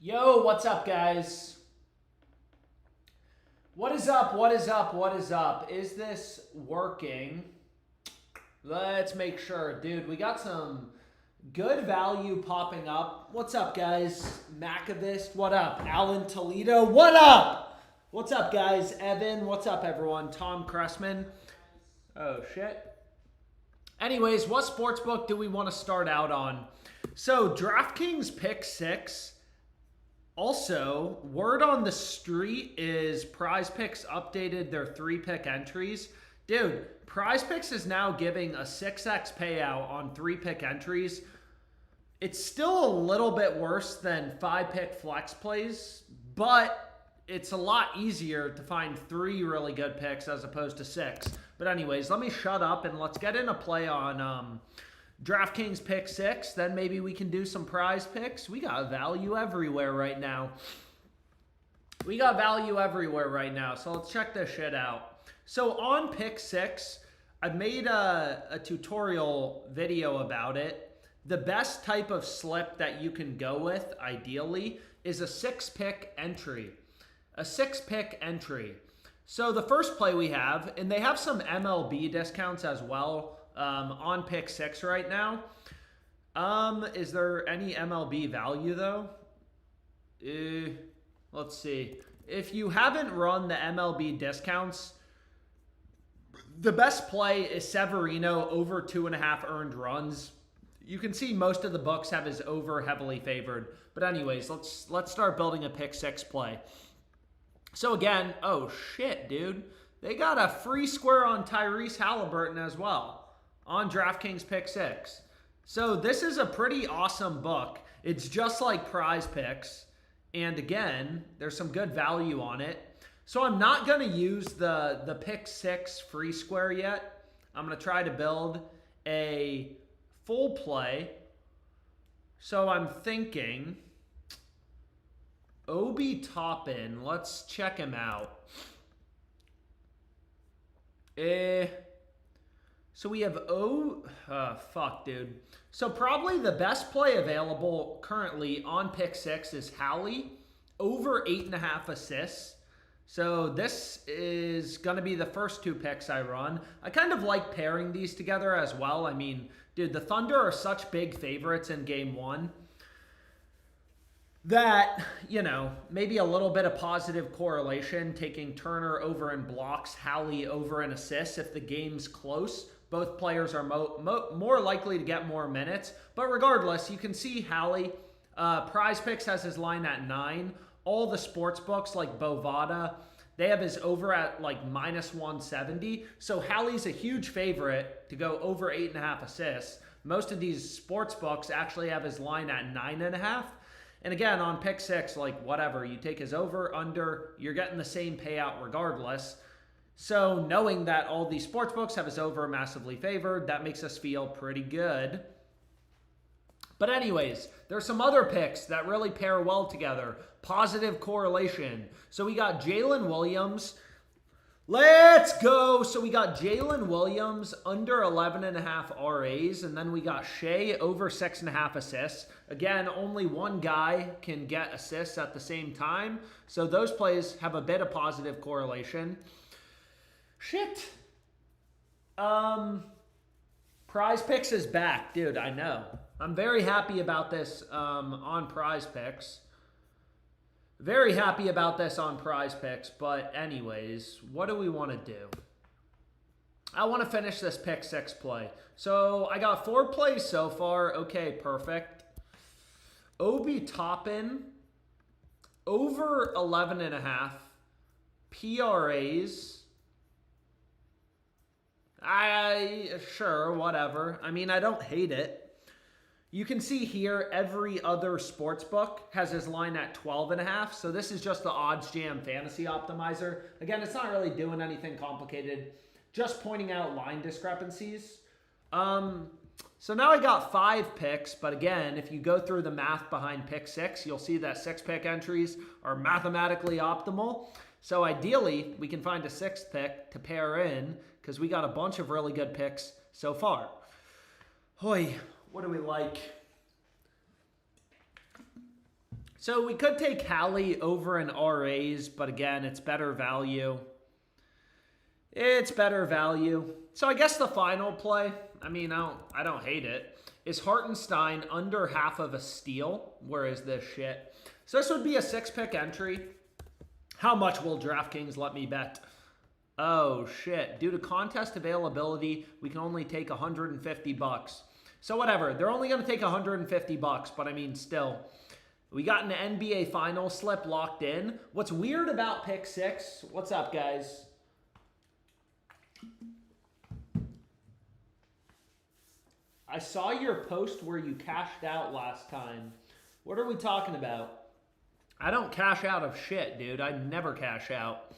Yo, what's up, guys? What is up? What is up? What is up? Is this working? Let's make sure. Dude, we got some good value popping up. What's up, guys? Macavist, what up? Alan Toledo, what up? What's up, guys? Evan, what's up, everyone? Tom Cressman. Oh, shit. Anyways, what sportsbook do we want to start out on? So, DraftKings Pick 6. Also, word on the street is PrizePicks updated their 3-pick entries. Dude, PrizePicks is now giving a 6x payout on 3-pick entries. It's still a little bit worse than 5-pick flex plays, but it's a lot easier to find 3 really good picks as opposed to 6. But anyways, let me shut up and let's get in a play on DraftKings Pick 6. Then maybe we can do some prize picks. We got value everywhere right now. So let's check this shit out. So on Pick 6, I've made a tutorial video about it. The best type of slip that you can go with, ideally, is a 6-pick entry. A 6-pick entry. So the first play we have, and they have some MLB discounts as well on Pick 6 right now. Is there any MLB value though? Let's see. If you haven't run the MLB discounts, the best play is Severino over 2.5 earned runs. You can see most of the books have his over heavily favored. But anyways, let's start building a Pick 6 play. So again, oh shit, dude. They got a free square on Tyrese Halliburton as well on DraftKings Pick 6. So this is a pretty awesome book. It's just like PrizePicks. And again, there's some good value on it. So I'm not going to use the Pick 6 free square yet. I'm going to try to build a full play. So I'm thinking Obi Toppin. Let's check him out. So we have fuck, dude. So probably the best play available currently on Pick 6 is Hallie over 8.5 assists. So this is going to be the first 2 picks I run. I kind of like pairing these together as well. I mean, dude, the Thunder are such big favorites in Game 1 that, you know, maybe a little bit of positive correlation, taking Turner over in blocks, Hallie over in assists. If the game's close, both players are more likely to get more minutes. But regardless, you can see Hallie. PrizePicks has his line at 9. All the sports books like Bovada, they have his over at like -170. So Hallie's a huge favorite to go over 8.5 assists. Most of these sports books actually have his line at 9.5. And again, on Pick 6, like whatever, you take his over, under, you're getting the same payout regardless. So knowing that all these sports books have his over massively favored, that makes us feel pretty good. But anyways, there's some other picks that really pair well together. Positive correlation. So we got Jalen Williams. Let's go. So we got Jalen Williams under 11.5 RAs, and then we got Shea over 6.5 assists. Again, only one guy can get assists at the same time. So those plays have a bit of positive correlation. Shit. PrizePicks is back. Dude, I know. I'm very happy about this on PrizePicks. Very happy about this on PrizePicks, but anyways, what do we want to do? I want to finish this Pick 6 play. So I got 4 plays so far. Okay, perfect. Obi Toppin, over 11.5. PRAs. Sure, whatever. I mean, I don't hate it. You can see here, every other sports book has his line at 12.5. So this is just the Odds Jam Fantasy Optimizer. Again, it's not really doing anything complicated. Just pointing out line discrepancies. So now I got 5 picks. But again, if you go through the math behind Pick 6, you'll see that 6-pick entries are mathematically optimal. So ideally, we can find a 6th pick to pair in because we got a bunch of really good picks so far. Hoy. What do we like? So we could take Hallie over in RAs, but again, it's better value. It's better value. So I guess the final play, I mean, I don't hate it, is Hartenstein under half of a steal. Where is this shit? So this would be a 6-pick entry. How much will DraftKings let me bet? Oh, shit. Due to contest availability, we can only take $150. So whatever. They're only going to take $150, but I mean, still. We got an NBA final slip locked in. What's weird about pick 6? What's up, guys? I saw your post where you cashed out last time. What are we talking about? I don't cash out of shit, dude. I never cash out.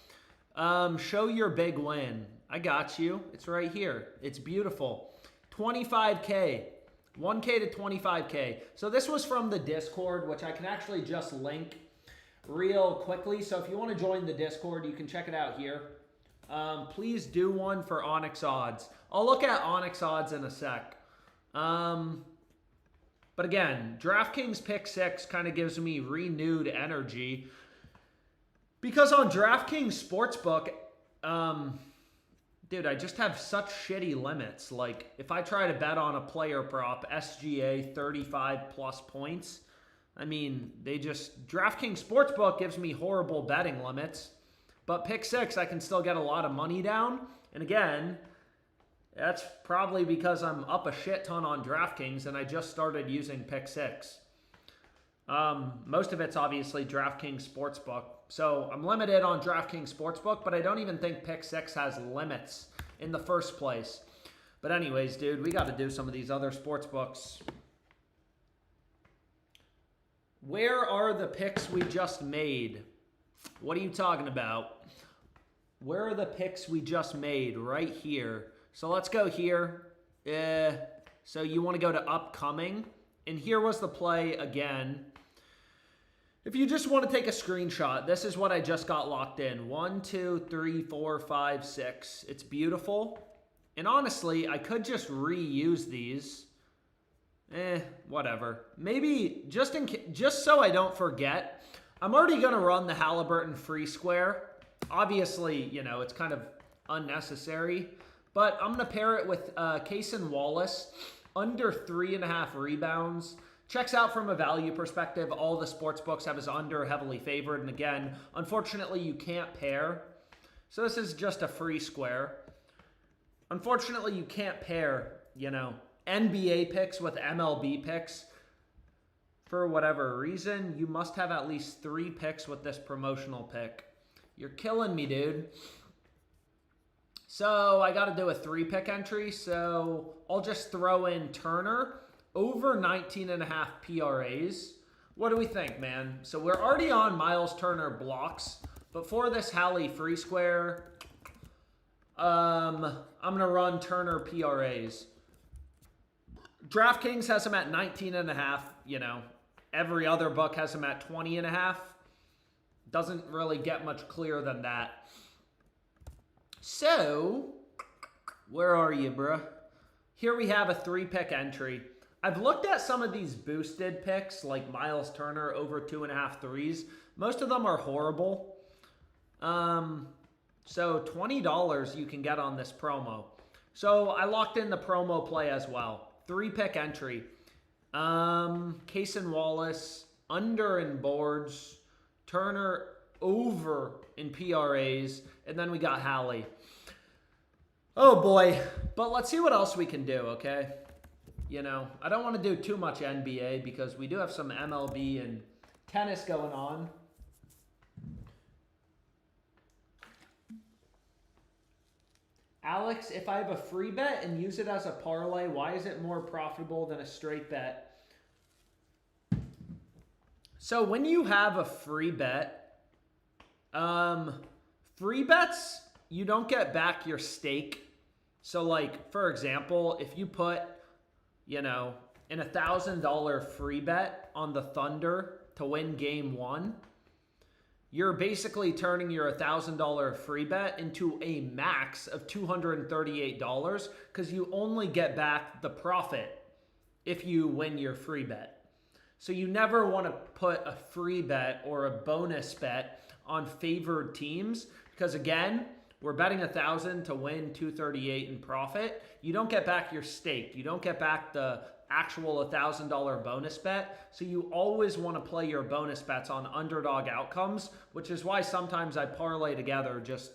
Show your big win. I got you. It's right here. It's beautiful. 25K. 1K to 25K. So this was from the Discord, which I can actually just link real quickly. So if you want to join the Discord, you can check it out here. Please do one for Onyx odds. I'll look at Onyx odds in a sec. But again, DraftKings pick 6 kind of gives me renewed energy. Because on DraftKings Sportsbook, dude, I just have such shitty limits. Like, if I try to bet on a player prop, SGA 35 plus points, I mean, DraftKings Sportsbook gives me horrible betting limits. But pick 6, I can still get a lot of money down. And again, that's probably because I'm up a shit ton on DraftKings and I just started using pick 6. Most of it's obviously DraftKings Sportsbook. So I'm limited on DraftKings Sportsbook, but I don't even think pick 6 has limits in the first place. But anyways, dude, we got to do some of these other sportsbooks. Where are the picks we just made? What are you talking about? Where are the picks we just made? Right here. So let's go here. So you want to go to upcoming. And here was the play again. If you just want to take a screenshot, this is what I just got locked in. 1, 2, 3, 4, 5, 6. It's beautiful. And honestly, I could just reuse these. Whatever. Maybe just so I don't forget, I'm already going to run the Halliburton free square. Obviously, you know, it's kind of unnecessary. But I'm going to pair it with Cason Wallace, under 3.5 rebounds. Checks out from a value perspective. All the sports books have his under heavily favored. And again, unfortunately, you can't pair. So this is just a free square. Unfortunately, you can't pair, you know, NBA picks with MLB picks. For whatever reason, you must have at least 3 picks with this promotional pick. You're killing me, dude. So I got to do a 3-pick entry. So I'll just throw in Turner over 19.5 PRAs. What do we think, man? So we're already on Miles Turner blocks. But for this Hallie free square, I'm going to run Turner PRAs. DraftKings has him at 19.5. You know, every other book has him at 20.5. Doesn't really get much clearer than that. So, where are you, bruh? Here we have a 3-pick entry. I've looked at some of these boosted picks, like Miles Turner over 2.5 threes. Most of them are horrible. So $20 you can get on this promo. So I locked in the promo play as well. 3-pick entry. Cason Wallace, under in boards. Turner over in PRAs. And then we got Hallie. Oh boy. But let's see what else we can do, okay? You know, I don't want to do too much NBA because we do have some MLB and tennis going on. Alex, if I have a free bet and use it as a parlay, why is it more profitable than a straight bet? So when you have a free bet, free bets, you don't get back your stake. So like, for example, if you put, you know, an $1,000 free bet on the Thunder to win game 1, you're basically turning your $1,000 free bet into a max of $238 because you only get back the profit if you win your free bet. So you never want to put a free bet or a bonus bet on favored teams because, again, we're betting 1,000 to win 238 in profit. You don't get back your stake. You don't get back the actual $1,000 bonus bet. So you always want to play your bonus bets on underdog outcomes, which is why sometimes I parlay together just,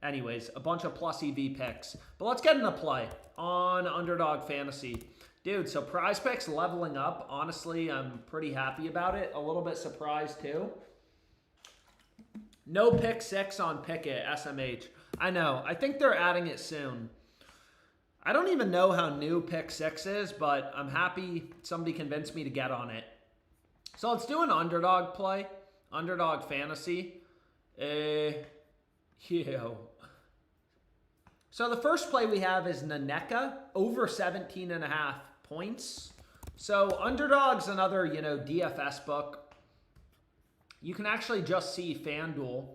anyways, a bunch of plus EV picks. But let's get into play on Underdog Fantasy. Dude, so PrizePicks leveling up. Honestly, I'm pretty happy about it. A little bit surprised too. No pick 6 on Pickett, SMH. I know. I think they're adding it soon. I don't even know how new pick 6 is, but I'm happy somebody convinced me to get on it. So let's do an underdog play. Underdog Fantasy. So the first play we have is Naneka over 17.5 points. So Underdog's another, DFS book. You can actually just see FanDuel.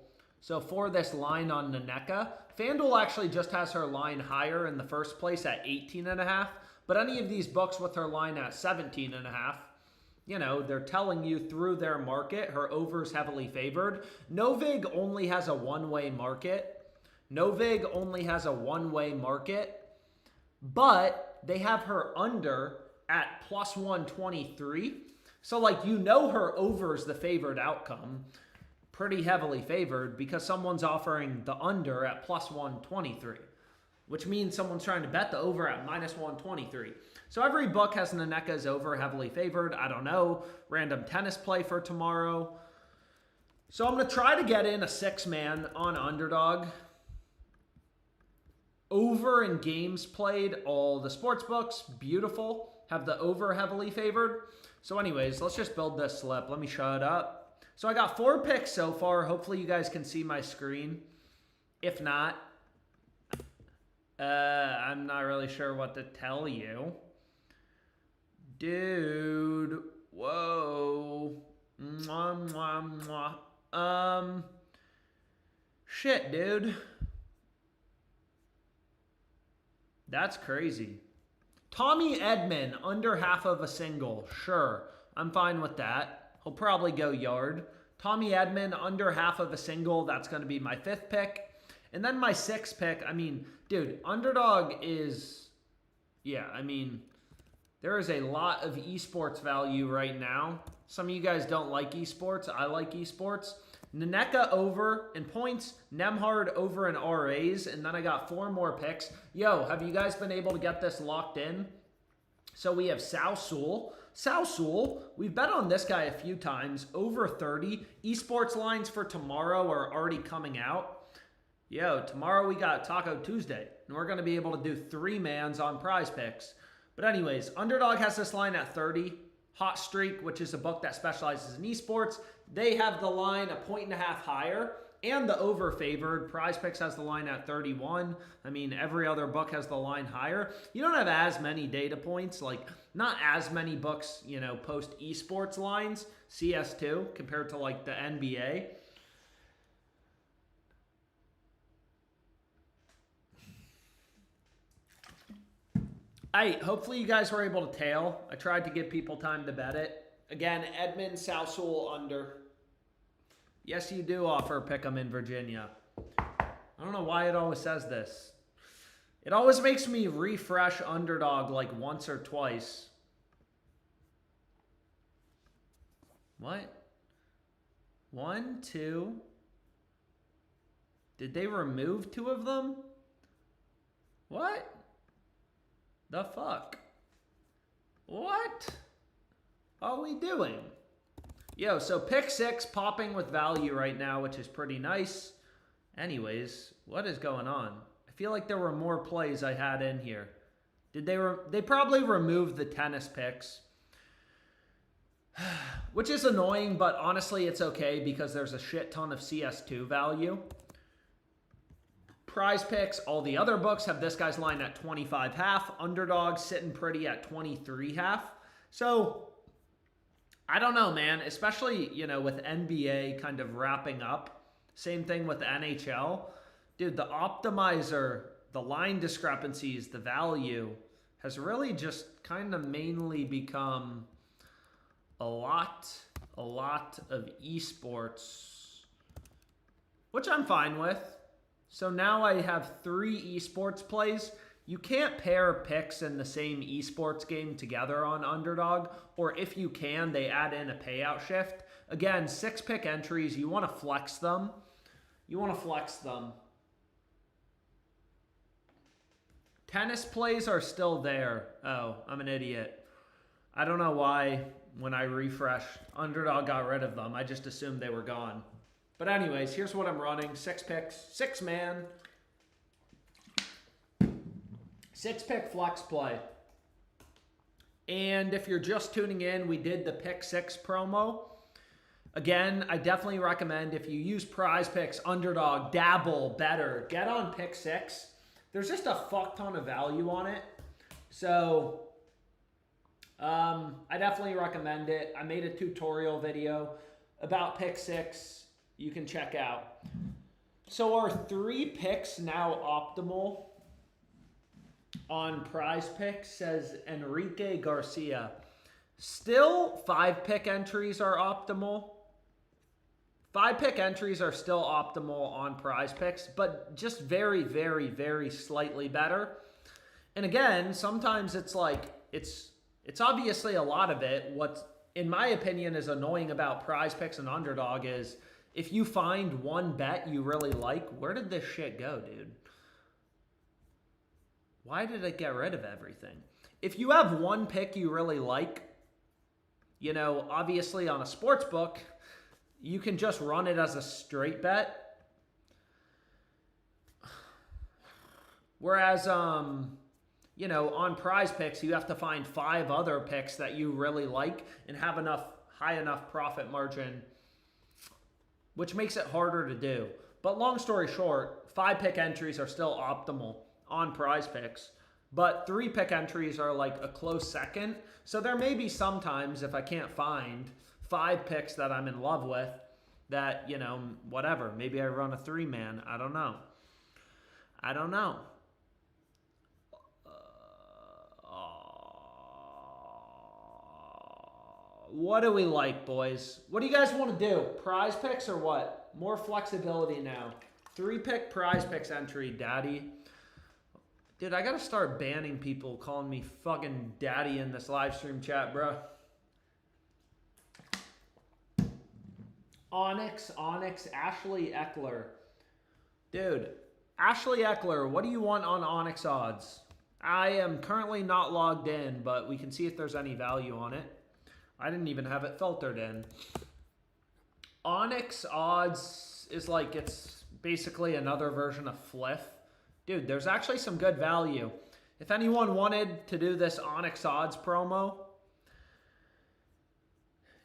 So for this line on Naneka, FanDuel actually just has her line higher in the first place at 18.5. But any of these books with her line at 17.5, they're telling you through their market, her over's heavily favored. Novig only has a one-way market. But they have her under at plus 123. So, her over is the favored outcome. Pretty heavily favored because someone's offering the under at plus 123, which means someone's trying to bet the over at minus 123. So every book has Naneka's over heavily favored. I don't know. Random tennis play for tomorrow. So I'm going to try to get in a 6-man on Underdog. Over in games played, all the sports books, beautiful, have the over heavily favored. So anyways, let's just build this slip. Let me shut up. So I got 4 picks so far. Hopefully you guys can see my screen. If not, I'm not really sure what to tell you. Dude, whoa. Mwah, mwah, mwah. Shit, dude. That's crazy. Tommy Edman, under half of a single. Sure, I'm fine with that. He'll probably go yard. Tommy Edman, under half of a single. That's going to be my 5th pick. And then my 6th pick, dude, Underdog is, there is a lot of esports value right now. Some of you guys don't like esports. I like esports. Naneka over in points, Nemhard over in RAs, and then I got 4 more picks. Yo, have you guys been able to get this locked in? So we have Sao Sul, we've bet on this guy a few times, over 30. Esports lines for tomorrow are already coming out. Yo, tomorrow we got Taco Tuesday, and we're going to be able to do 3-mans on PrizePicks. But anyways, Underdog has this line at 30. Hot Streak, which is a book that specializes in esports, they have the line a 1.5 higher and the over favored. PrizePicks has the line at 31. Every other book has the line higher. You don't have as many data points, not as many books, post esports lines, CS2, compared to the NBA. Hopefully you guys were able to tail. I tried to give people time to bet it. Again, Edmund Southsule under. Yes, you do offer pick'em in Virginia. I don't know why it always says this. It always makes me refresh Underdog once or twice. What? 1, 2. Did they remove 2 of them? What? The fuck? What are we doing? Yo, so pick 6 popping with value right now, which is pretty nice. Anyways, what is going on? I feel like there were more plays I had in here. Did they probably removed the tennis picks. Which is annoying, but honestly it's okay because there's a shit ton of CS2 value. PrizePicks, all the other books have this guy's line at 25.5. Underdog sitting pretty at 23.5. So, I don't know, man. Especially, with NBA kind of wrapping up. Same thing with the NHL. Dude, the optimizer, the line discrepancies, the value has really just kind of mainly become a lot of esports, which I'm fine with. So now I have 3 esports plays. You can't pair picks in the same esports game together on Underdog, or if you can, they add in a payout shift. Again, 6 pick entries, you want to flex them. Tennis plays are still there. Oh, I'm an idiot. I don't know why when I refreshed, Underdog got rid of them. I just assumed they were gone. But anyways, here's what I'm running. 6 picks, 6 man. 6 pick flex play. And if you're just tuning in, we did the pick 6 promo. Again, I definitely recommend if you use PrizePicks, Underdog, dabble, better, get on pick 6. There's just a fuck ton of value on it. So I definitely recommend it. I made a tutorial video about pick 6 you can check out. So our 3 picks now optimal on PrizePicks, says Enrique Garcia. Still 5 pick entries are optimal. 5 pick entries are still optimal on PrizePicks, but just very, very, very slightly better. And again, sometimes it's like, it's obviously a lot of it. What, in my opinion, is annoying about PrizePicks and Underdog is if you find one bet you really like, where did this shit go, dude? Why did it get rid of everything? If you have one pick you really like, you know, obviously on a sports book, you can just run it as a straight bet. Whereas, you know, on PrizePicks, you have to find 5 other picks that you really like and have high enough profit margin, which makes it harder to do. But long story short, 5 pick entries are still optimal on PrizePicks, but 3 pick entries are like a close second. So there may be some times if I can't find 5 picks that I'm in love with that, you know, whatever. Maybe I run a 3-man. I don't know. What do we like, boys? What do you guys want to do? PrizePicks or what? More flexibility now. 3 pick PrizePicks entry, daddy. Dude, I gotta start banning people calling me fucking daddy in this live stream chat, bro. Onyx, Ashley Eckler. Dude, Ashley Eckler, what do you want on Onyx odds? I am currently not logged in, but we can see if there's any value on it. I didn't even have it filtered in. Onyx odds is like, it's basically another version of Fliff. Dude, there's actually some good value. If anyone wanted to do this Onyx odds promo,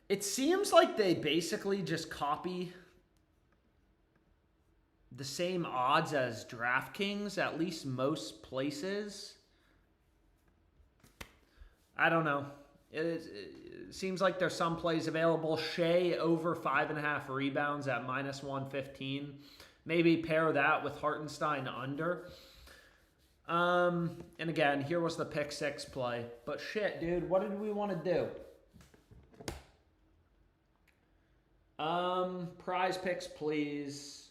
it seems like they basically just copy the same odds as DraftKings, at least most places. I don't know. It seems like there's some plays available. Shea over 5.5 rebounds at -115. Maybe pair that with Hartenstein under. And again, here was the pick 6 play. But shit, dude, what did we want to do? PrizePicks, please.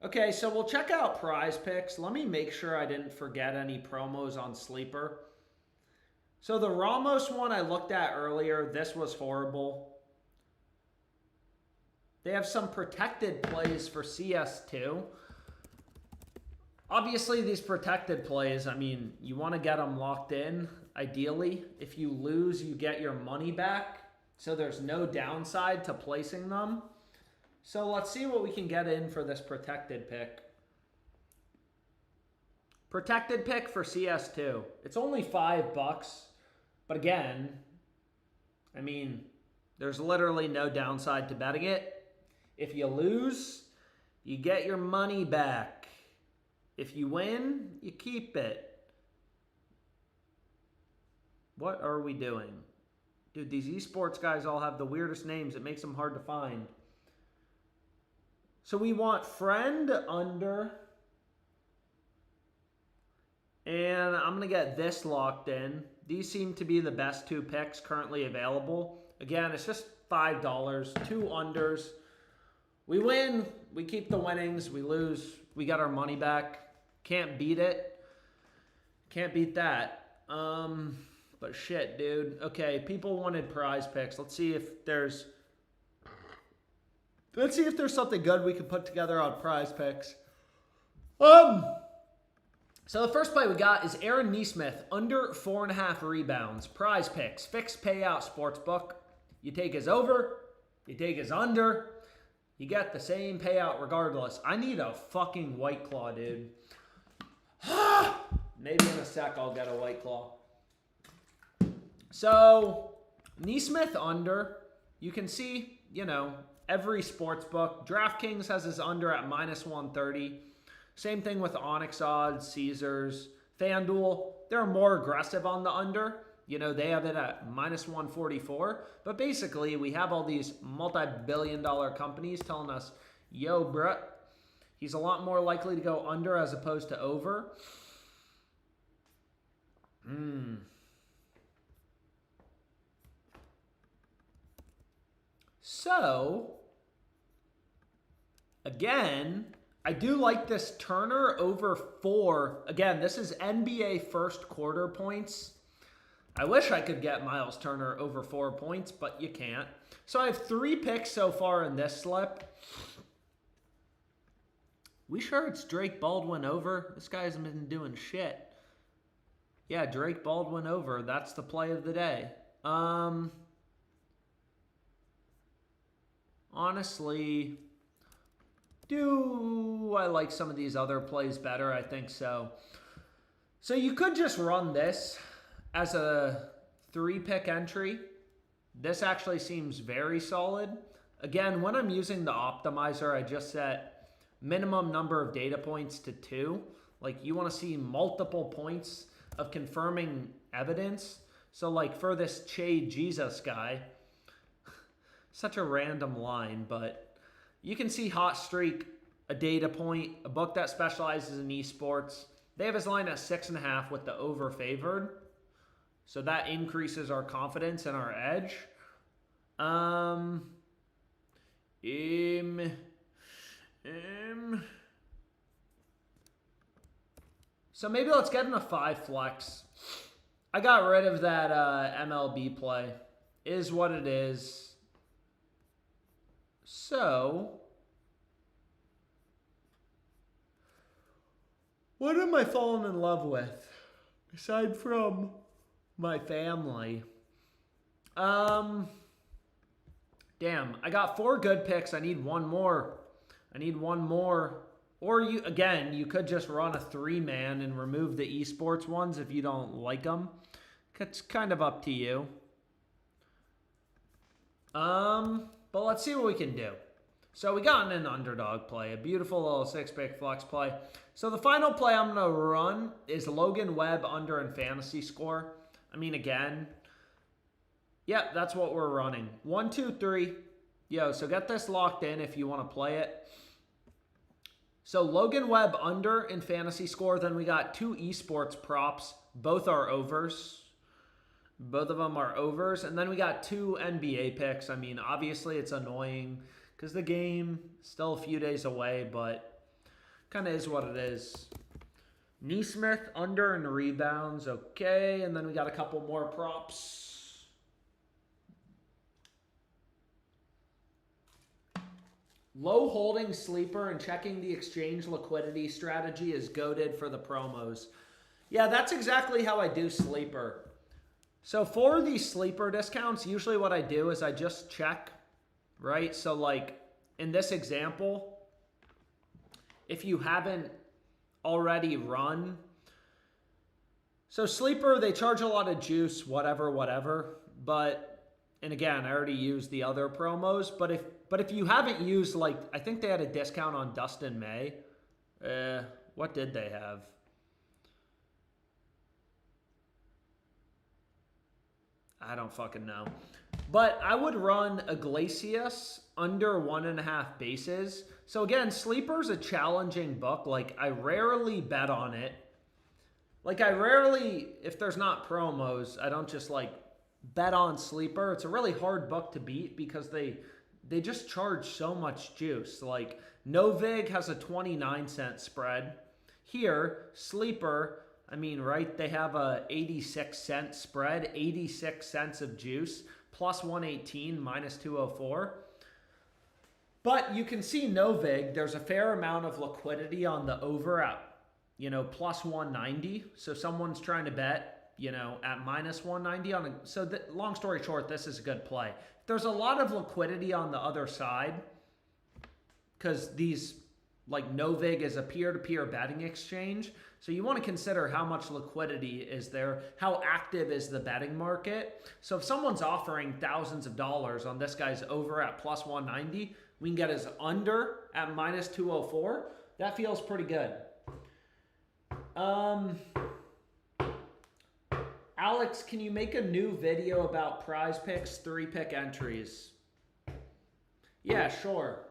Okay, so we'll check out PrizePicks. Let me make sure I didn't forget any promos on Sleeper. So the Ramos one I looked at earlier, this was horrible. They have some protected plays for CS2. Obviously, these protected plays, I mean, you want to get them locked in, ideally. If you lose, you get your money back. So there's no downside to placing them. So let's see what we can get in for this protected pick. Protected pick for CS2. It's only $5. But again, I mean, there's literally no downside to betting it. If you lose, you get your money back. If you win, you keep it. What are we doing? Dude, these esports guys all have the weirdest names. It makes them hard to find. So we want friend under. And I'm going to get this locked in. These seem to be the best 2 picks currently available. Again, it's just $5, 2 unders. We win, we keep the winnings. We lose, we got our money back. Can't beat it. Can't beat that. But shit, dude. Okay, people wanted PrizePicks. Let's see if there's something good we can put together on PrizePicks. So the first play we got is Aaron Nesmith, under 4.5 rebounds. PrizePicks, fixed payout sportsbook. You take his over, you take his under, you get the same payout regardless. I need a fucking White Claw, dude. Maybe in a sec I'll get a White Claw. So, Nesmith under. You can see, you know, every sportsbook. DraftKings has his under at -130. Same thing with Onyx odds, Caesars, FanDuel. They're more aggressive on the under. You know, they have it at -144. But basically, we have all these multi-billion-dollar companies telling us, yo, bruh, he's a lot more likely to go under as opposed to over. So, again, I do like this Turner over 4. Again, this is NBA first quarter points. I wish I could get Miles Turner over 4 points, but you can't. So I have 3 picks so far in this slip. We sure it's Drake Baldwin over? This guy hasn't been doing shit. Yeah, Drake Baldwin over. That's the play of the day. Honestly, do I like some of these other plays better? I think so. So you could just run this as a 3-pick entry. This actually seems very solid. Again, when I'm using the optimizer, I just set minimum number of data points to 2. Like, you want to see multiple points of confirming evidence. So, like, for this Che Jesus guy, such a random line, but you can see hot streak, a data point, a book that specializes in esports. They have his line at 6.5 with the over favored. So that increases our confidence and our edge. So maybe let's get in a 5 flex. I got rid of that MLB play. Is what it is. So, what am I falling in love with? Aside from my family. Damn, I got 4 good picks. I need one more. Or you could just run a 3-man and remove the esports ones if you don't like them. It's kind of up to you. But let's see what we can do. So we got an underdog play, a beautiful little 6-pick flex play. So the final play I'm going to run is Logan Webb under in fantasy score. I mean, again, yeah, that's what we're running. 1, 2, 3. Yo, so get this locked in if you want to play it. So Logan Webb under in fantasy score. Then we got 2 esports props. Both are overs. Both of them are overs. And then we got 2 NBA picks. I mean, obviously it's annoying because the game is still a few days away, but kind of is what it is. Nesmith under in rebounds. Okay. And then we got a couple more props. Low holding sleeper and checking the exchange liquidity strategy is goated for the promos. Yeah, that's exactly how I do sleeper. So for these sleeper discounts, usually what I do is I just check, right? So like in this example, if you haven't already run, so sleeper, they charge a lot of juice, whatever. But, and again, I already used the other promos, but if you haven't used, like, I think they had a discount on Dustin May. What did they have? I don't fucking know. But I would run Iglesias under 1.5 bases. So again, sleeper's a challenging book. Like, I rarely bet on it. Like, I rarely, if there's not promos, I don't just, like, bet on Sleeper. It's a really hard book to beat because they just charge so much juice. Like Novig has a 29-cent spread. Here, Sleeper, I mean, right, they have a 86-cent spread, 86 cents of juice, plus 118, minus 204. But you can see Novig, there's a fair amount of liquidity on the over at, plus 190. So someone's trying to bet, at minus 190 on long story short, this is a good play. There's a lot of liquidity on the other side because these, like Novig is a peer-to-peer betting exchange. So you want to consider how much liquidity is there, how active is the betting market. So if someone's offering thousands of dollars on this guy's over at plus 190, we can get his under at minus 204. That feels pretty good. Alex, can you make a new video about PrizePicks 3-pick entries? Yeah, sure.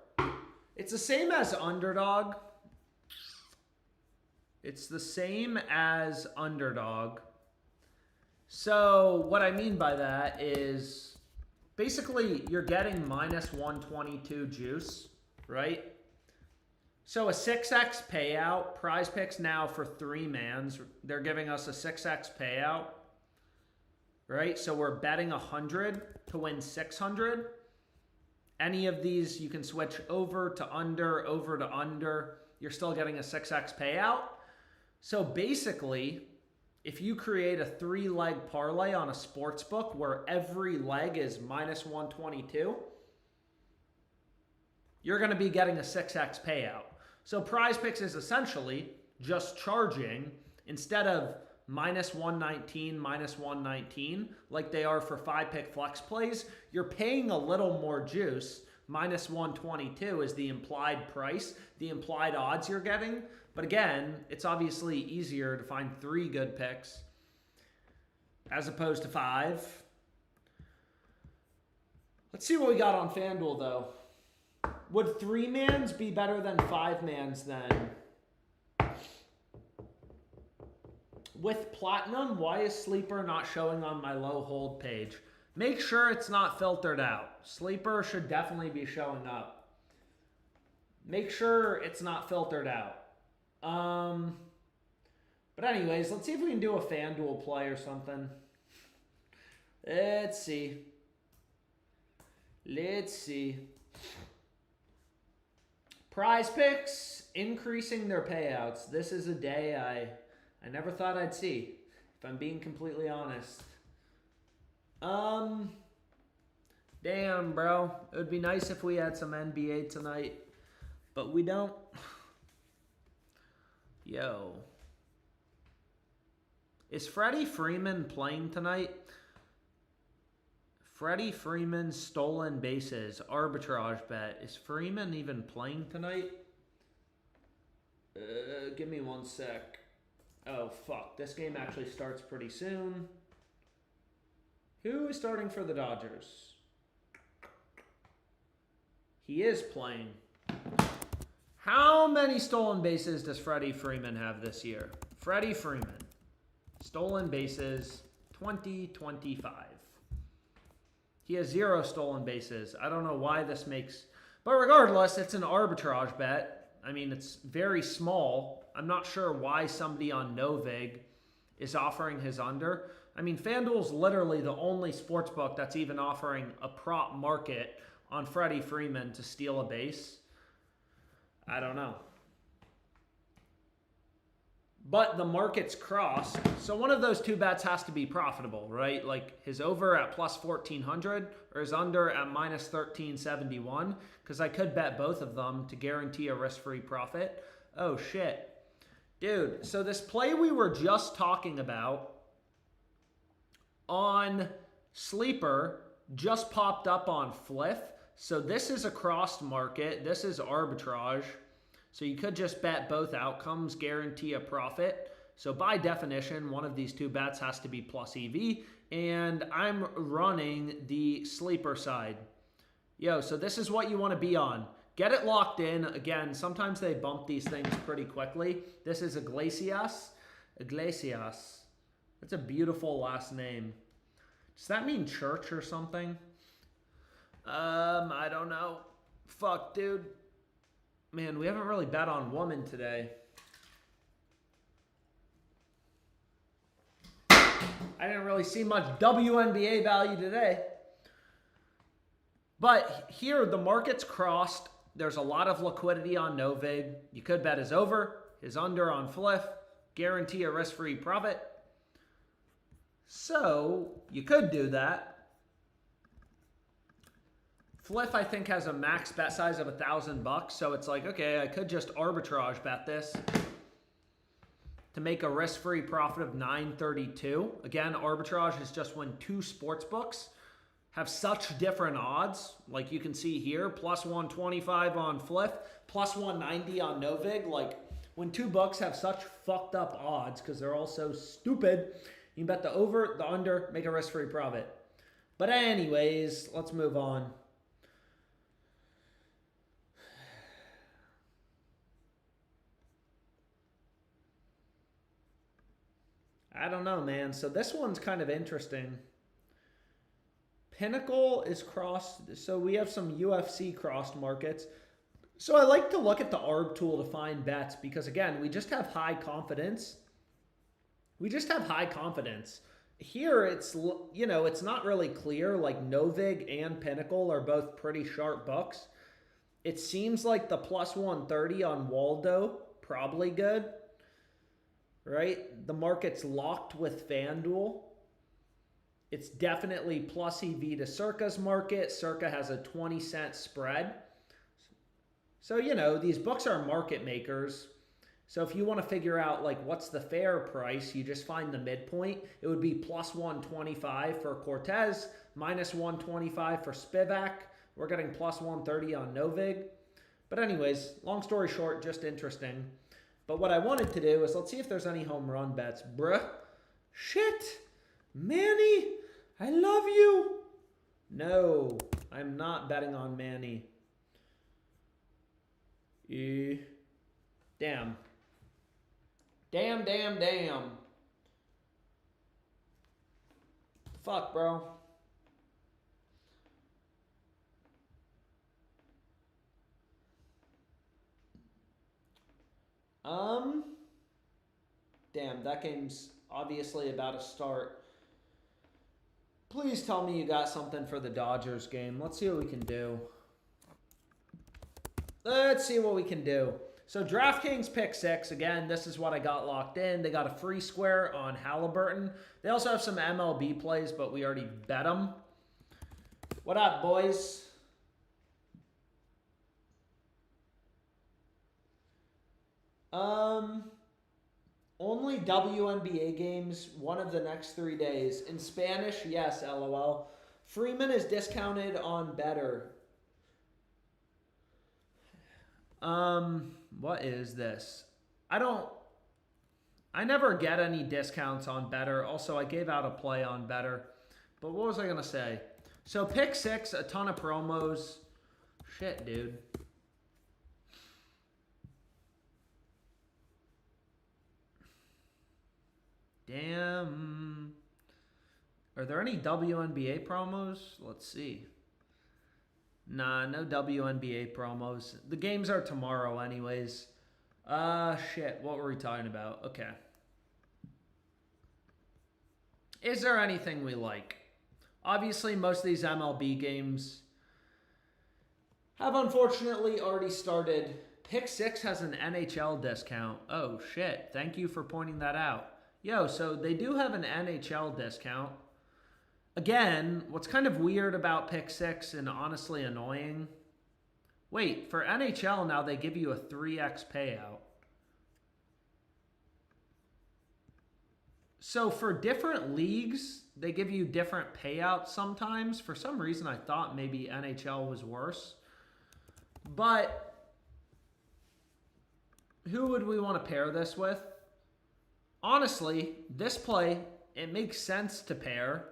It's the same as Underdog. It's the same as Underdog. So what I mean by that is basically you're getting minus 122 juice, right? So a 6x payout. PrizePicks now for 3-mans. They're giving us a 6x payout, right? So we're betting 100 to win 600. Any of these you can switch over to under. You're still getting a 6x payout. So basically, if you create a 3-leg parlay on a sports book where every leg is minus 122, you're going to be getting a 6x payout. So PrizePicks is essentially just charging, instead of minus 119, like they are for 5-pick flex plays, you're paying a little more juice. Minus 122 is the implied price, the implied odds you're getting. But again, it's obviously easier to find 3 good picks as opposed to 5. Let's see what we got on FanDuel, though. Would 3-mans be better than 5-mans then? With Platinum, why is Sleeper not showing on my low hold page? Make sure it's not filtered out. Sleeper should definitely be showing up. Make sure it's not filtered out. But anyways, let's see if we can do a FanDuel play or something. Let's see. PrizePicks increasing their payouts. This is a day I never thought I'd see, if I'm being completely honest. Damn, bro. It would be nice if we had some NBA tonight, but we don't. Yo. Is Freddie Freeman playing tonight? Freddie Freeman stolen bases, arbitrage bet. Is Freeman even playing tonight? Give me one sec. Oh, fuck. This game actually starts pretty soon. Who is starting for the Dodgers? He is playing. How many stolen bases does Freddie Freeman have this year? Freddie Freeman. Stolen bases, 2025. He has 0 stolen bases. I don't know why this makes... But regardless, it's an arbitrage bet. I mean, it's very small. I'm not sure why somebody on Novig is offering his under. I mean, FanDuel's literally the only sportsbook that's even offering a prop market on Freddie Freeman to steal a base. I don't know. But the market's crossed, so one of those 2 bets has to be profitable, right? Like his over at plus 1,400 or his under at minus 1,371, because I could bet both of them to guarantee a risk-free profit. Oh, shit. Dude, so this play we were just talking about on Sleeper just popped up on Fliff. So this is a crossed market. This is arbitrage. So you could just bet both outcomes, guarantee a profit. So by definition, one of these 2 bets has to be plus EV. And I'm running the Sleeper side. Yo, so this is what you want to be on. Get it locked in. Again, sometimes they bump these things pretty quickly. This is Iglesias. Iglesias. That's a beautiful last name. Does that mean church or something? I don't know. Fuck, dude. Man, we haven't really bet on woman today. I didn't really see much WNBA value today. But here, the market's crossed. There's a lot of liquidity on Novig. You could bet his over, his under on Fliff, guarantee a risk-free profit. So, you could do that. Fliff, I think, has a max bet size of $1,000, so it's like, okay, I could just arbitrage bet this to make a risk-free profit of $932. Again, arbitrage is just when two sports books have such different odds. Like you can see here, plus 125 on Fliff, plus 190 on Novig. Like when two books have such fucked up odds because they're all so stupid, you can bet the over, the under, make a risk-free profit. But anyways, let's move on. I don't know, man. So this one's kind of interesting. Pinnacle is crossed. So we have some UFC crossed markets. So I like to look at the ARB tool to find bets because, again, we just have high confidence. We just have high confidence. Here, it's, you know, it's not really clear. Like Novig and Pinnacle are both pretty sharp books. It seems like the plus 130 on Waldo, probably good. Right? The market's locked with FanDuel. It's definitely plus EV to Circa's market. Circa has a 20-cent spread. So, you know, these books are market makers. So if you want to figure out, like, what's the fair price, you just find the midpoint. It would be plus 125 for Cortez, minus 125 for Spivak. We're getting plus 130 on Novig. But anyways, long story short, just interesting. But what I wanted to do is let's see if there's any home run bets. Bruh. Shit. Manny, I love you. No, I'm not betting on Manny. Damn. Damn. Fuck, bro. Damn, that game's obviously about to start. Please tell me you got something for the Dodgers game. Let's see what we can do. So DraftKings pick 6. Again, this is what I got locked in. They got a free square on Halliburton. They also have some MLB plays, but we already bet them. What up, boys? Only WNBA games, one of the next 3 days. In Spanish, yes, LOL. Freeman is discounted on Better. What is this? I never get any discounts on Better. Also, I gave out a play on Better. But what was I going to say? So, pick 6, a ton of promos. Shit, dude. Damn. Are there any WNBA promos? Let's see. Nah, no WNBA promos. The games are tomorrow anyways. Shit. What were we talking about? Okay. Is there anything we like? Obviously, most of these MLB games have unfortunately already started. Pick 6 has an NHL discount. Oh, shit. Thank you for pointing that out. Yo, so they do have an NHL discount. Again, what's kind of weird about Pick 6 and honestly annoying. Wait, for NHL now they give you a 3x payout. So for different leagues, they give you different payouts sometimes. For some reason, I thought maybe NHL was worse. But who would we want to pair this with? Honestly, this play, it makes sense to pair.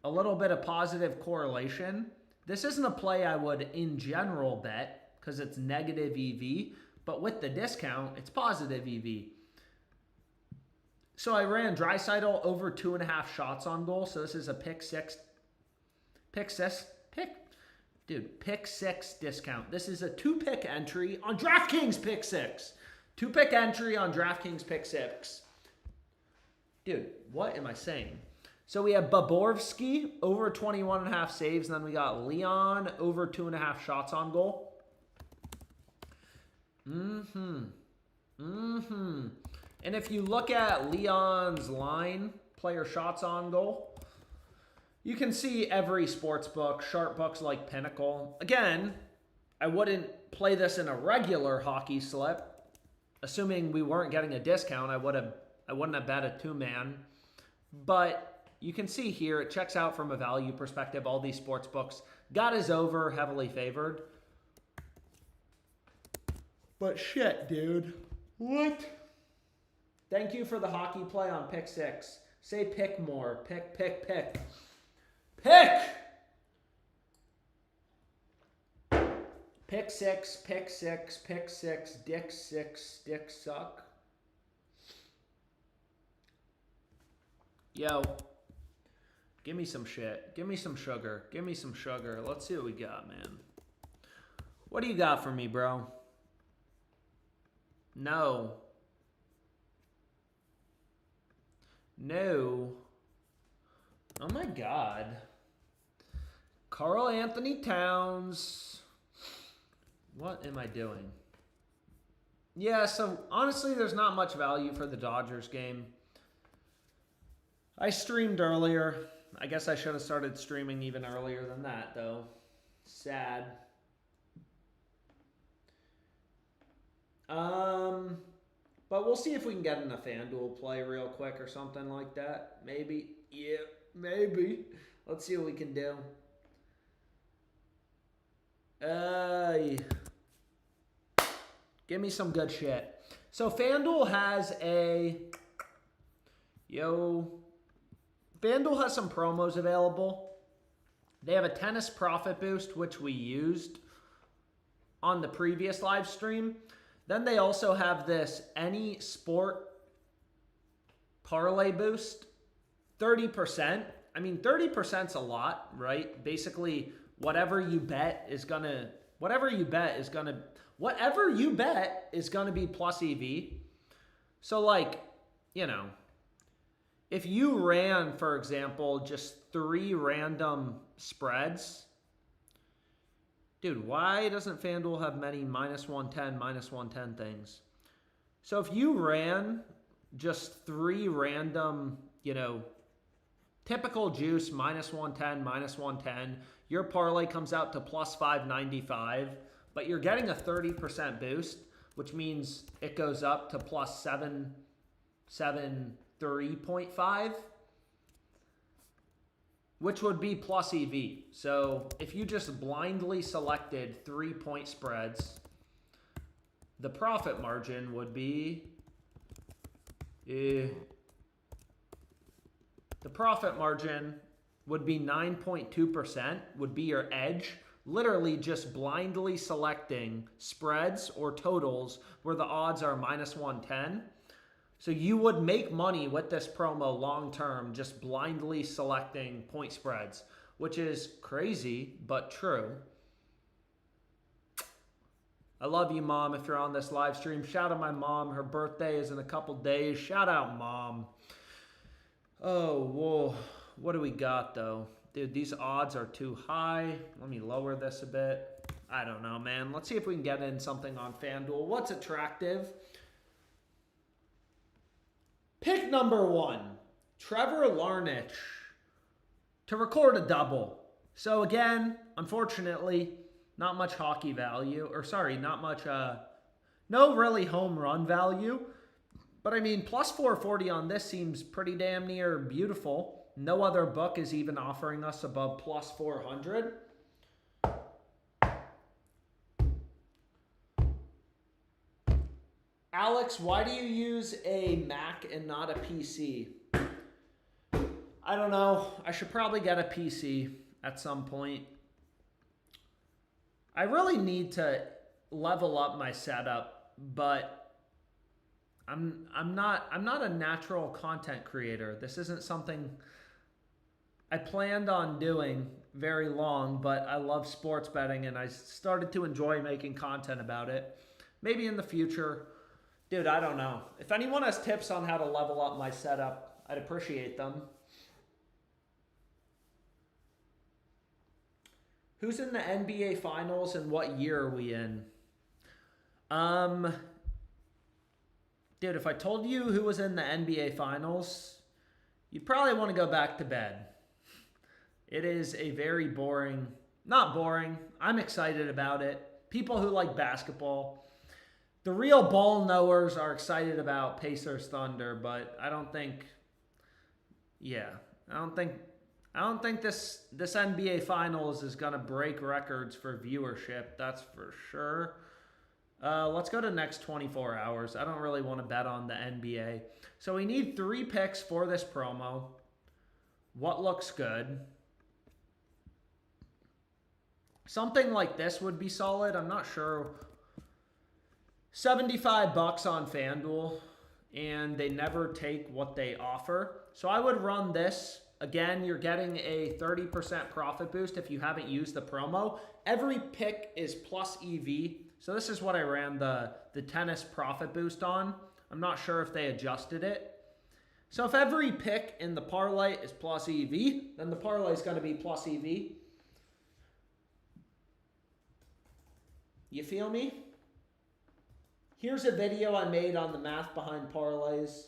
A little bit of positive correlation. This isn't a play I would, in general, bet because it's negative EV. But with the discount, it's positive EV. So I ran Draisaitl over 2.5 shots on goal. So this is a pick six discount. This is a 2-pick entry on DraftKings pick six. 2-pick entry on DraftKings pick six. Dude, what am I saying? So we have Bobrovsky over 21.5 saves. And then we got Leon over 2.5 shots on goal. And if you look at Leon's line, player shots on goal, you can see every sports book, sharp books like Pinnacle. Again, I wouldn't play this in a regular hockey slip. Assuming we weren't getting a discount, I wouldn't have bet a 2-man. But you can see here, it checks out from a value perspective. All these sports books got his over, heavily favored. But shit, dude. What? Thank you for the hockey play on pick six. Say pick more. Pick. Pick! Pick six, dick suck. Yo. Give me some shit. Give me some sugar. Let's see what we got, man. What do you got for me, bro? No. Oh my God. Karl Anthony Towns. What am I doing? Yeah, so honestly, there's not much value for the Dodgers game. I streamed earlier. I guess I should have started streaming even earlier than that, though. Sad. But we'll see if we can get in a FanDuel play real quick or something like that. Maybe. Yeah, maybe. Let's see what we can do. Give me some good shit. So FanDuel has FanDuel has some promos available. They have a tennis profit boost, which we used on the previous live stream. Then they also have this any sport parlay boost, 30%. I mean, 30%'s a lot, right? Basically, whatever you bet is gonna be plus EV. So like, you know, if you ran, for example, just 3 random spreads, dude, why doesn't FanDuel have many -110 things? So if you ran just 3 random, typical juice, -110, your parlay comes out to plus 595, but you're getting a 30% boost, which means it goes up to plus 773.5. Which would be plus EV. So if you just blindly selected 3-point spreads, the profit margin would be 9.2%, would be your edge. Literally just blindly selecting spreads or totals where the odds are -110. So you would make money with this promo long term just blindly selecting point spreads, which is crazy, but true. I love you, Mom, if you're on this live stream. Shout out my mom. Her birthday is in a couple days. Shout out, Mom. Oh, whoa. What do we got, though? Dude, these odds are too high. Let me lower this a bit. I don't know, man. Let's see if we can get in something on FanDuel. What's attractive? Pick number 1, Trevor Larnach to record a double. So again, unfortunately, not much hockey value, no really home run value. But I mean, plus 440 on this seems pretty damn near beautiful. No other book is even offering us above plus 400. Alex, why do you use a Mac and not a PC? I don't know. I should probably get a PC at some point. I really need to level up my setup, but I'm not a natural content creator. This isn't something I planned on doing very long, but I love sports betting and I started to enjoy making content about it. Maybe in the future, dude, I don't know. If anyone has tips on how to level up my setup, I'd appreciate them. Who's in the NBA Finals and what year are we in? Dude, if I told you who was in the NBA Finals, you'd probably want to go back to bed. It is a very boring, not boring, I'm excited about it. People who like basketball, the real ball knowers are excited about Pacers Thunder, but I don't think this NBA Finals is going to break records for viewership, that's for sure. Let's go to next 24 hours. I don't really want to bet on the NBA. So we need 3 picks for this promo. What looks good? Something like this would be solid. I'm not sure. $75 on FanDuel, and they never take what they offer. So I would run this. Again, you're getting a 30% profit boost if you haven't used the promo. Every pick is plus EV. So this is what I ran the tennis profit boost on. I'm not sure if they adjusted it. So if every pick in the parlay is plus EV, then the parlay is going to be plus EV. You feel me? Here's a video I made on the math behind parlays.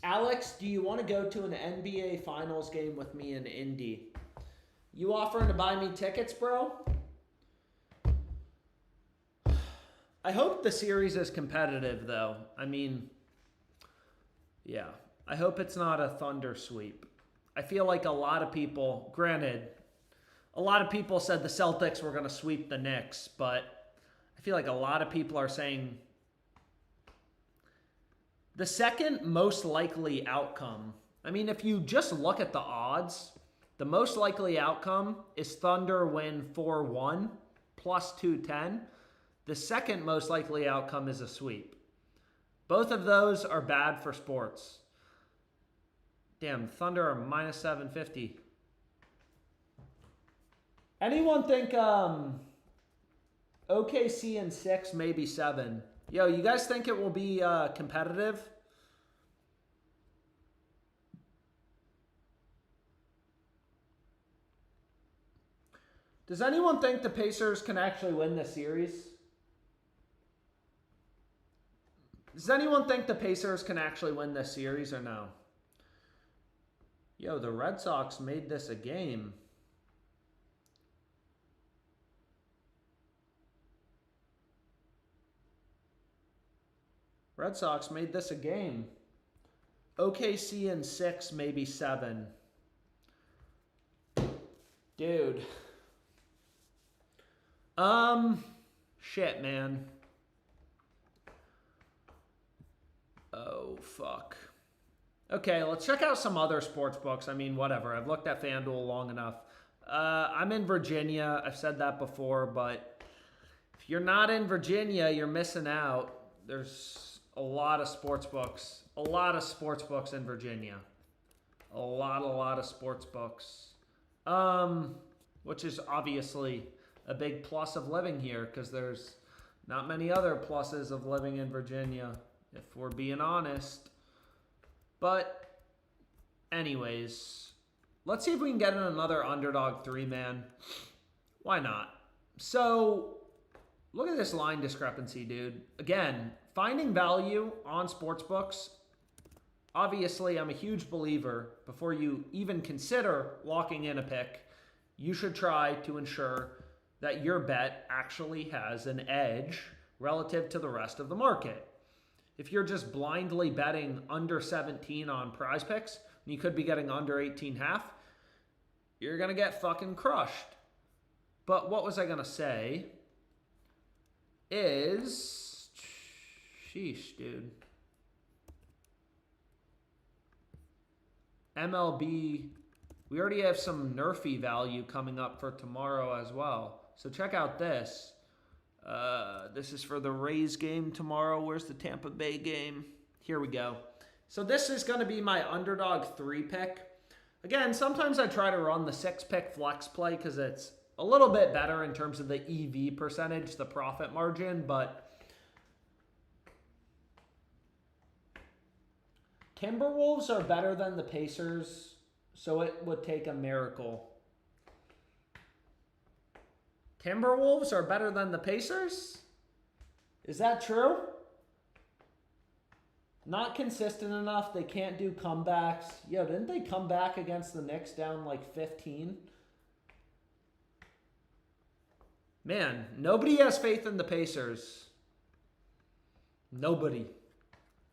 Alex, do you want to go to an NBA Finals game with me in Indy? You offering to buy me tickets, bro? I hope the series is competitive, though. I mean, yeah. I hope it's not a Thunder sweep. I feel like a lot of people, granted, a lot of people said the Celtics were going to sweep the Knicks, but I feel like a lot of people are saying the second most likely outcome. I mean, if you just look at the odds, the most likely outcome is Thunder win 4-1 plus 210. The second most likely outcome is a sweep. Both of those are bad for sports. Damn, Thunder are minus 750. Anyone think OKC in 6, maybe 7? Yo, you guys think it will be competitive? Does anyone think the Pacers can actually win this series? Does anyone think the Pacers can actually win this series or no? Yo, the Red Sox made this a game. Red Sox made this a game. OKC in 6, maybe 7. Dude. Shit, man. Oh, fuck. Okay, let's check out some other sports books. I mean, whatever. I've looked at FanDuel long enough. I'm in Virginia. I've said that before, but if you're not in Virginia, you're missing out. There's a lot of sports books. A lot of sports books in Virginia. A lot of sports books. Which is obviously a big plus of living here because there's not many other pluses of living in Virginia, if we're being honest. But anyways, let's see if we can get in another Underdog 3-man. Why not? So look at this line discrepancy, dude. Again, finding value on sportsbooks. Obviously, I'm a huge believer. Before you even consider locking in a pick, you should try to ensure that your bet actually has an edge relative to the rest of the market. If you're just blindly betting under 17 on PrizePicks, and you could be getting under 18.5, you're going to get fucking crushed. But what was I going to say is, sheesh, dude. MLB, we already have some nerfy value coming up for tomorrow as well. So check out this. This is for the Rays game tomorrow. Where's the Tampa Bay game? Here we go. So this is going to be my Underdog 3-pick. Again, sometimes I try to run the 6-pick flex play because it's a little bit better in terms of the EV percentage, the profit margin, but Timberwolves are better than the Pacers, so it would take a miracle. Timberwolves are better than the Pacers? Is that true? Not consistent enough. They can't do comebacks. Yo, didn't they come back against the Knicks down like 15? Man, nobody has faith in the Pacers. Nobody.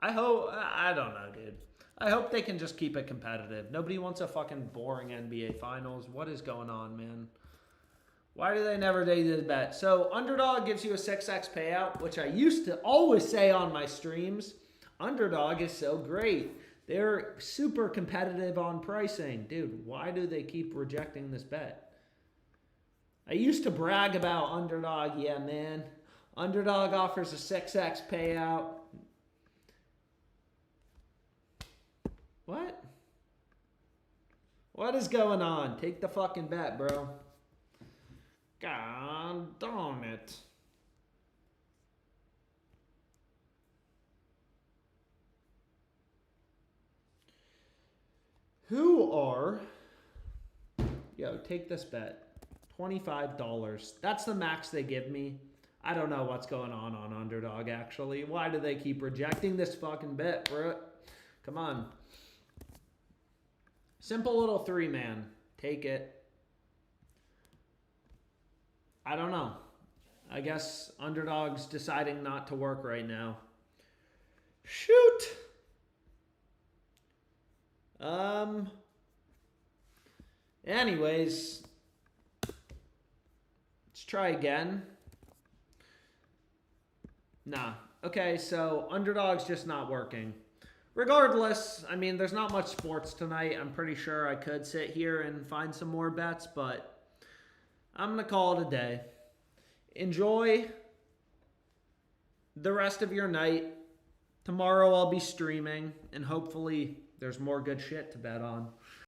I don't know, dude. I hope they can just keep it competitive. Nobody wants a fucking boring NBA Finals. What is going on, man? Why do they never do the bet? So, Underdog gives you a 6x payout, which I used to always say on my streams. Underdog is so great. They're super competitive on pricing. Dude, why do they keep rejecting this bet? I used to brag about Underdog. Yeah, man. Underdog offers a 6x payout. What? What is going on? Take the fucking bet, bro. God darn it. Yo, take this bet. $25. That's the max they give me. I don't know what's going on Underdog, actually. Why do they keep rejecting this fucking bet, bro? Come on. Simple little 3-man. Take it. I don't know. I guess Underdog's deciding not to work right now. Shoot. Anyways, let's try again. Nah. Okay, so Underdog's just not working. Regardless, I mean, there's not much sports tonight. I'm pretty sure I could sit here and find some more bets, but I'm going to call it a day. Enjoy the rest of your night. Tomorrow I'll be streaming, and hopefully there's more good shit to bet on.